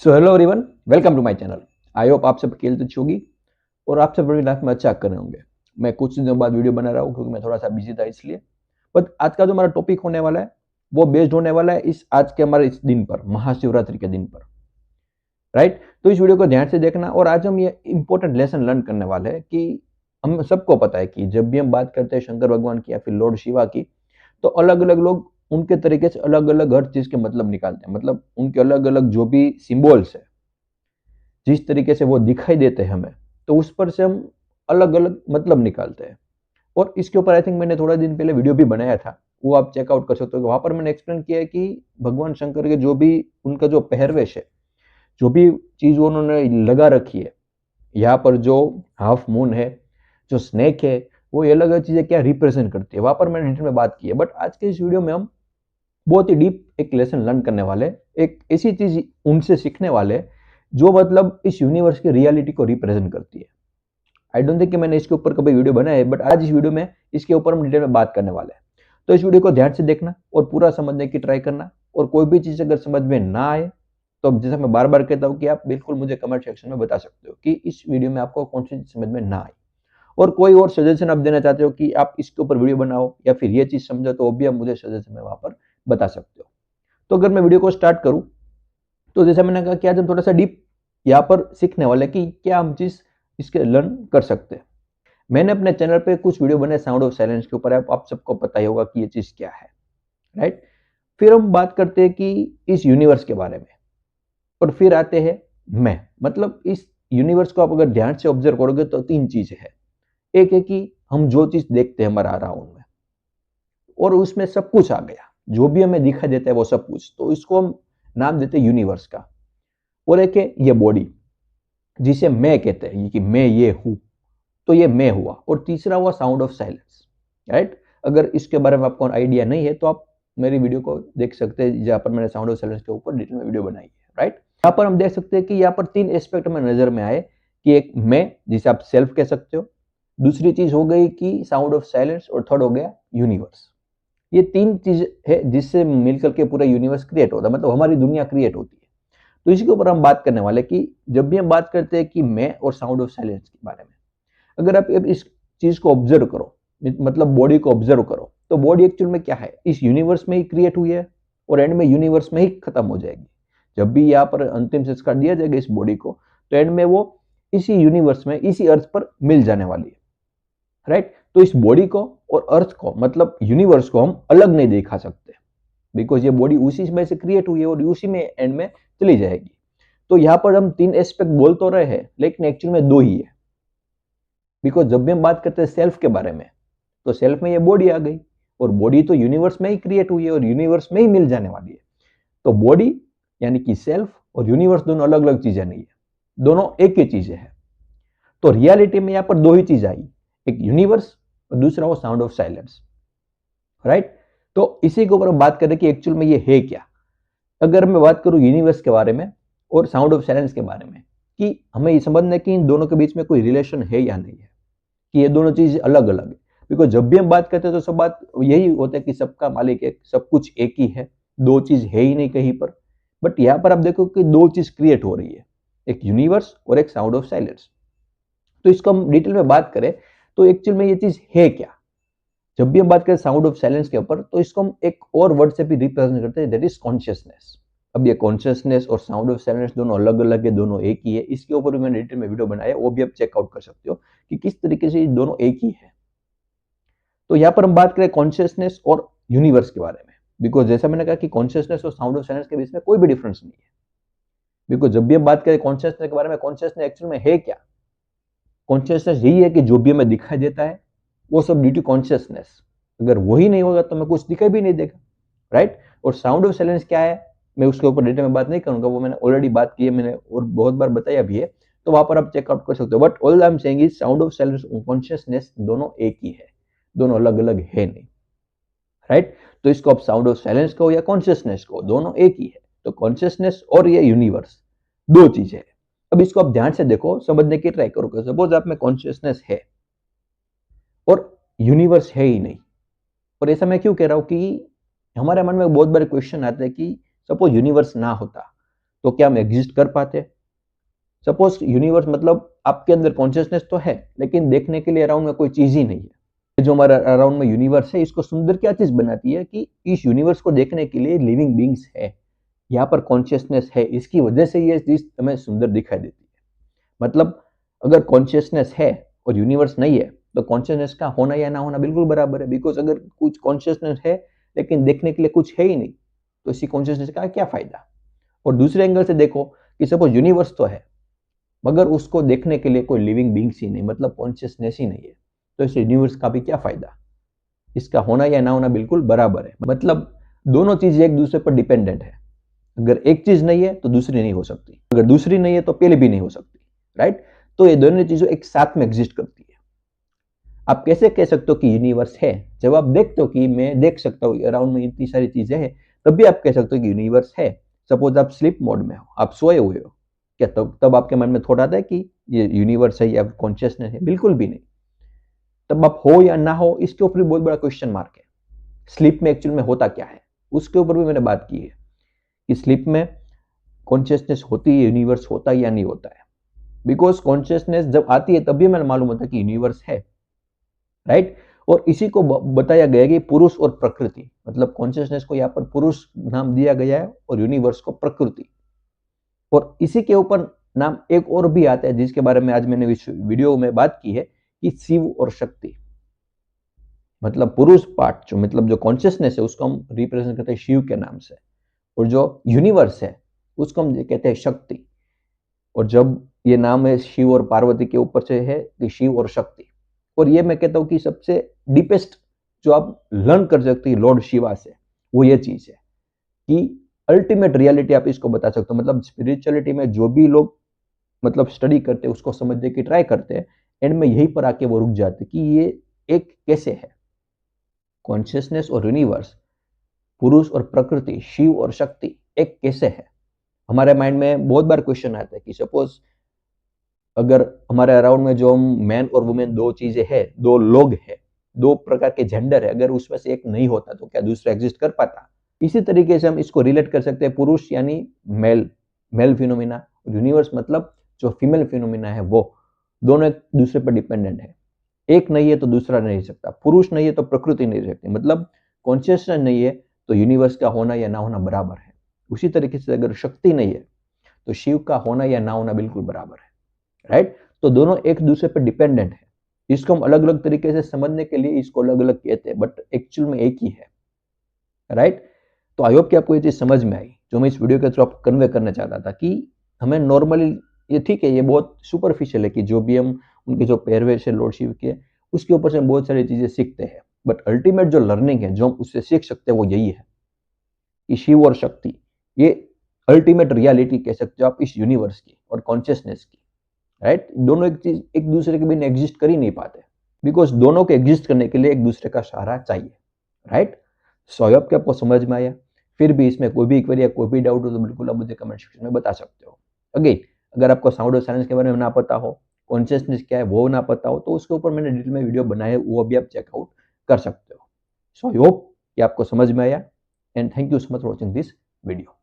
So hello everyone, welcome to my channel. I hope आप सब खेल अच्छी होगी और आप सब अपनी लाइफ में अच्छा कर रहे होंगे। मैं कुछ दिनों बाद वीडियो बना रहा हूँ क्योंकि मैं थोड़ा सा बिजी था इसलिए। बट आज का जो हमारा टॉपिक होने वाला है वो बेस्ड होने वाला है इस आज के हमारे इस दिन पर, महाशिवरात्रि के दिन पर, राइट। तो इस वीडियो को ध्यान से देखना और आज हम ये इंपॉर्टेंट लेसन लर्न करने वाले हैं कि हम सबको पता है कि जब भी हम बात करते हैं शंकर भगवान की या फिर लॉर्ड शिवा की, तो अलग अलग लोग उनके तरीके से अलग अलग हर चीज के मतलब निकालते हैं। मतलब उनके अलग अलग जो भी सिंबल्स है, जिस तरीके से वो दिखाई देते हैं हमें, तो उस पर से हम अलग अलग मतलब निकालते हैं। और इसके ऊपर आई थिंक मैंने थोड़ा दिन पहले वीडियो भी बनाया था, वो आप चेकआउट कर सकते हो। वहां पर मैंने एक्सप्लेन किया है कि भगवान शंकर के जो भी उनका जो पहरवेश है, जो भी चीज उन्होंने लगा रखी है, यहाँ पर जो हाफ मून है, जो स्नेक है, वो ये अलग अलग चीजें क्या रिप्रेजेंट करती है, वहां पर मैंने डिटेल में बात की है। बट आज के इस वीडियो में हम बहुत ही डीप एक लेसन लर्न करने वाले, एक ऐसी चीज उनसे सीखने वाले जो मतलब इस यूनिवर्स की रियलिटी को रिप्रेजेंट करती है। आई डोंट थिंक कि मैंने इसके ऊपर कभी वीडियो बनाया है, बट आज इस वीडियो में इसके ऊपर हम डिटेल में बात करने वाले हैं। तो इस वीडियो को ध्यान से देखना और पूरा समझने की ट्राई करना। और कोई भी चीज अगर समझ में ना आए तो जैसा मैं बार बार कहता हूँ कि आप बिल्कुल मुझे कमेंट सेक्शन में बता सकते हो कि इस वीडियो में आपको कौन सी चीज समझ में ना आई। और कोई और सजेशन आप देना चाहते हो कि आप इसके ऊपर वीडियो बनाओ या फिर ये चीज समझो, तो वो भी आप मुझे सजेशन में वहां पर बता सकते हो। तो अगर मैं वीडियो को स्टार्ट करूं, तो जैसा मैंने कहा कि आज हम थोड़ा सा डीप यहाँ पर सीखने वाले कि क्या हम चीज इसके लर्न कर सकते हैं। मैंने अपने चैनल पे कुछ वीडियो बनाए साउंड ऑफ साइलेंस के ऊपर, आप सबको पता ही होगा कि ये चीज क्या है, राइट। फिर हम बात करते हैं कि इस यूनिवर्स के बारे में, और फिर आते हैं मैं। मतलब इस यूनिवर्स को आप अगर ध्यान से ऑब्जर्व करोगे तो तीन चीजें हैं। एक है कि हम जो चीज देखते हैं हमारा अराउंड में, और उसमें सब कुछ आ गया, जो भी हमें दिखाई देता है वो सब कुछ, तो इसको हम नाम देते हैं यूनिवर्स का। और एक है ये बॉडी, जिसे मैं कहते हैं कि मैं ये हूं, तो ये मैं हुआ। और तीसरा हुआ साउंड ऑफ साइलेंस, राइट। अगर इसके बारे में आपको आइडिया नहीं है तो आप मेरी वीडियो को देख सकते हैं, जहां पर मैंने साउंड ऑफ साइलेंस के ऊपर डिटेल में वीडियो बनाई है, राइट। यहाँ पर हम देख सकते हैं कि यहाँ पर तीन एस्पेक्ट हमें नजर में आए कि एक मैं, जिसे आप सेल्फ कह सकते हो, दूसरी चीज हो गई कि साउंड ऑफ साइलेंस, और थर्ड हो गया यूनिवर्स। ये तीन चीज है जिससे मिलकर के पूरा यूनिवर्स क्रिएट होता है, मतलब हमारी दुनिया क्रिएट होती है। तो इसी के ऊपर हम बात करने वाले कि जब भी हम बात करते हैं कि मैं और साउंड ऑफ साइलेंस के बारे में, अगर आप इस चीज को ऑब्जर्व करो, मतलब बॉडी को ऑब्जर्व करो, तो बॉडी एक्चुअल में क्या है, इस यूनिवर्स में ही क्रिएट हुई है और एंड में यूनिवर्स में ही खत्म हो जाएगी। जब भी यहाँ पर अंतिम संस्कार दिया जाएगा इस बॉडी को, तो एंड में वो इसी यूनिवर्स में, इसी अर्थ पर मिल जाने वाली है, राइट। तो इस बॉडी को और अर्थ को, मतलब यूनिवर्स को, हम अलग नहीं दिखा सकते, बिकॉज ये बॉडी उसी में से क्रिएट हुई है और उसी में एंड में चली जाएगी। तो यहाँ पर हम तीन एस्पेक्ट बोल तो रहे हैं, लेकिन एक्चुअल में दो ही है। बिकॉज जब भी हम बात करते हैं सेल्फ के बारे में, तो सेल्फ में ये बॉडी आ गई, और बॉडी तो यूनिवर्स में ही क्रिएट हुई है और यूनिवर्स में ही मिल जाने वाली है। तो बॉडी यानी कि सेल्फ और यूनिवर्स दोनों अलग अलग चीजें नहीं है, दोनों एक ही चीजें हैं। तो रियलिटी में यहाँ पर दो ही चीज आई, एक यूनिवर्स और दूसरा वो साउंड ऑफ साइलेंस, राइट। तो इसी के ऊपर हम बात करें कि एक्चुअल में ये है क्या। अगर मैं बात करूं यूनिवर्स के बारे में और साउंड ऑफ साइलेंस के बारे में, कि हमें ये समझना है कि इन दोनों के बीच में कोई रिलेशन है या नहीं है, कि ये दोनों चीज अलग अलग है। बिकॉज जब भी हम बात करते हैं तो सब बात यही होता है कि सबका मालिक एक, सब कुछ एक ही है, दो चीज है ही नहीं कहीं पर। बट यहाँ पर आप देखो कि दो चीज क्रिएट हो रही है, एक यूनिवर्स और एक साउंड ऑफ साइलेंस। तो इसको हम डिटेल में बात करें तो एक्चुअल में ये चीज है क्या। जब भी हम बात करें साउंड ऑफ साइलेंस के ऊपर, तो इसको हम एक और वर्ड से भी रिप्रेजेंट करते हैं, दैट इज कॉन्शियसनेस। अब ये कॉन्शियसनेस और साउंड ऑफ साइलेंस दोनों अलग अलग है, दोनों एक ही है। इसके ऊपर भी मैंने डिटेल में वीडियो बनाया है, वो भी आप चेकआउट कर सकते हो कि किस तरीके से ये दोनों एक ही है। तो यहाँ पर हम बात करें कॉन्शियसनेस और यूनिवर्स के बारे में, बिकॉज जैसा मैंने कहा कि कॉन्शियसनेस और साउंड ऑफ साइलेंस के बीच में कोई भी डिफरेंस नहीं है। बिकॉज जब भी हम बात करें कॉन्शियसनेस के बारे में, कॉन्शियसनेस एक्चुअल में है क्या। कॉन्शियसनेस यही है कि जो भी हमें दिखाई देता है वो सब ड्यू टू कॉन्शियसनेस। अगर वही नहीं होगा तो हमें कुछ दिखाई भी नहीं देगा, राइट। और साउंड ऑफ साइलेंस क्या है, मैं उसके ऊपर डिटेल में बात नहीं करूंगा, वो मैंने ऑलरेडी बात की है, मैंने और बहुत बार बताया भी है, तो वहां पर आप चेकआउट कर सकते हो। But all I am saying is sound of silence और कॉन्शियसनेस दोनों एक ही है, दोनों अलग अलग है नहीं, राइट। तो इसको आप साउंड ऑफ साइलेंस को या कॉन्शियसनेस को, दोनों एक ही है। तो कॉन्शियसनेस और ये यूनिवर्स दो चीजें है। अब इसको आप ध्यान से देखो, समझने की ट्राई करो। सपोज आप में कॉन्शियसनेस है और यूनिवर्स है ही नहीं। और ऐसा मैं क्यों कह रहा हूं कि हमारे मन में बहुत बड़े क्वेश्चन आते हैं कि सपोज यूनिवर्स ना होता तो क्या हम एग्जिस्ट कर पाते? सपोज यूनिवर्स मतलब आपके अंदर कॉन्शियसनेस तो है, लेकिन देखने के लिए अराउंड में कोई चीज ही नहीं है। जो हमारा अराउंड में यूनिवर्स है, इसको सुंदर क्या चीज बनाती है कि इस यूनिवर्स को देखने के लिए लिविंग बींग्स है, यहाँ पर कॉन्शियसनेस है, इसकी वजह से ये चीज हमें सुंदर दिखाई देती है। मतलब अगर कॉन्शियसनेस है और यूनिवर्स नहीं है, तो कॉन्शियसनेस का होना या ना होना बिल्कुल बराबर है। बिकॉज अगर कुछ कॉन्शियसनेस है लेकिन देखने के लिए कुछ है ही नहीं, तो इसी कॉन्शियसनेस का क्या फायदा? और दूसरे एंगल से देखो कि सपोज यूनिवर्स तो है, मगर उसको देखने के लिए कोई लिविंग बींग्स ही नहीं, मतलब कॉन्शियसनेस ही नहीं है, तो इस यूनिवर्स का भी क्या फायदा? इसका होना या ना होना बिल्कुल बराबर है। मतलब दोनों चीज एक दूसरे पर डिपेंडेंट है। अगर एक चीज नहीं है तो दूसरी नहीं हो सकती, अगर दूसरी नहीं है तो पहले भी नहीं हो सकती, राइट? तो ये दोनों चीजें एक साथ में एग्जिस्ट करती है। आप कैसे कह सकते हो कि यूनिवर्स है? जब आप देखते हो कि मैं देख सकता हूँ अराउंड में इतनी सारी चीजें हैं, तब भी आप कह सकते हो कि यूनिवर्स है। सपोज आप स्लीप मोड में हो, आप सोए हुए हो, क्या तब आपके मन में थॉट आता है कि ये यूनिवर्स है या कॉन्शियसनेस है? बिल्कुल भी नहीं। तब आप हो या ना हो, इसके ऊपर भी बहुत बड़ा क्वेश्चन मार्क है। स्लीप में एक्चुअल में होता क्या है, उसके ऊपर भी मैंने बात की है कि स्लीप में कॉन्शियसनेस होती है, यूनिवर्स होता है या नहीं होता है। बिकॉज कॉन्शियसनेस जब आती है तभी मैंने मालूम होता है कि यूनिवर्स है, राइट? और इसी को बताया गया कि पुरुष और प्रकृति, मतलब कॉन्शियसनेस को यहाँ पर पुरुष नाम दिया गया है और यूनिवर्स को प्रकृति। और इसी के ऊपर नाम एक और भी आता है जिसके बारे में आज मैंने इस वीडियो में बात की है कि शिव और शक्ति। मतलब पुरुष पार्ट जो मतलब जो कॉन्शियसनेस है उसको हम रिप्रेजेंट करते हैं शिव के नाम से, और जो यूनिवर्स है उसको हम कहते हैं शक्ति। और जब ये नाम है शिव और पार्वती के ऊपर से है कि शिव और शक्ति। और ये मैं कहता हूँ कि सबसे डीपेस्ट जो आप लर्न कर सकते हैं लॉर्ड शिवा से, वो ये चीज है कि अल्टीमेट रियलिटी आप इसको बता सकते हो। मतलब स्पिरिचुअलिटी में जो भी लोग मतलब स्टडी करते हैं उसको समझने की ट्राई करते हैं, एंड में यहीं पर आके वो रुक जाते कि ये एक कैसे है, कॉन्शियसनेस और यूनिवर्स, पुरुष और प्रकृति, शिव और शक्ति एक कैसे है। हमारे माइंड में बहुत बार क्वेश्चन आता है कि सपोज अगर हमारे अराउंड में जो मैन और वुमेन दो चीजें हैं, दो लोग हैं, दो प्रकार के जेंडर है, अगर उसमें से एक नहीं होता तो क्या दूसरा एग्जिस्ट कर पाता? इसी तरीके से हम इसको रिलेट कर सकते हैं, पुरुष यानी मेल, मेल फिनोमिना, यूनिवर्स मतलब जो फीमेल फिनोमिना है, वो दोनों एक दूसरे पर डिपेंडेंट है। एक नहीं है तो दूसरा नहीं रह सकता, पुरुष नहीं है तो प्रकृति नहीं रह सकती। मतलब कॉन्शियसनेस नहीं है तो यूनिवर्स का होना या ना होना बराबर है। उसी तरीके से अगर शक्ति नहीं है तो शिव का होना या ना होना बिल्कुल बराबर है, राइट? तो दोनों एक दूसरे पर डिपेंडेंट है। इसको हम अलग अलग तरीके से समझने के लिए इसको अलग अलग कहते हैं, बट एक्चुअल में एक ही है, राइट? तो आई होप कि आपको ये चीज समझ में आई जो मैं इस वीडियो के थ्रू आपको कन्वे करना चाहता था कि हमें नॉर्मली, ये ठीक है, ये बहुत सुपरफिशियल है कि जो भी हम उनके जो पहरवेश है लॉर्ड शिव के, उसके ऊपर से हम बहुत सारी चीजें सीखते हैं, बट अल्टीमेट जो लर्निंग है जो हम उससे सीख सकते हैं वो यही है कि शिव और शक्ति ये अल्टीमेट रियलिटी कह सकते हो आप इस यूनिवर्स की और कॉन्शियसनेस की, राइट? दोनों एक चीज एक दूसरे के बिना एग्जिस्ट कर ही नहीं पाते, बिकॉज दोनों को एग्जिस्ट करने के लिए एक दूसरे का सहारा चाहिए, राइट? सो आई होप कि आपको समझ में आया। फिर भी इसमें कोई भी क्वेरी या कोई भी डाउट हो तो बिल्कुल आप मुझे कमेंट सेक्शन में बता सकते हो। अगेन, अगर आपको साउंड ऑफ साइलेंस के बारे में ना पता हो, कॉन्शियसनेस क्या है वो ना पता हो, तो उसके ऊपर मैंने डिटेल में वीडियो बनाया है, वो भी आप चेकआउट कर सकते हो। सो आई होप कि आपको समझ में आया, and thank you so much for watching this video.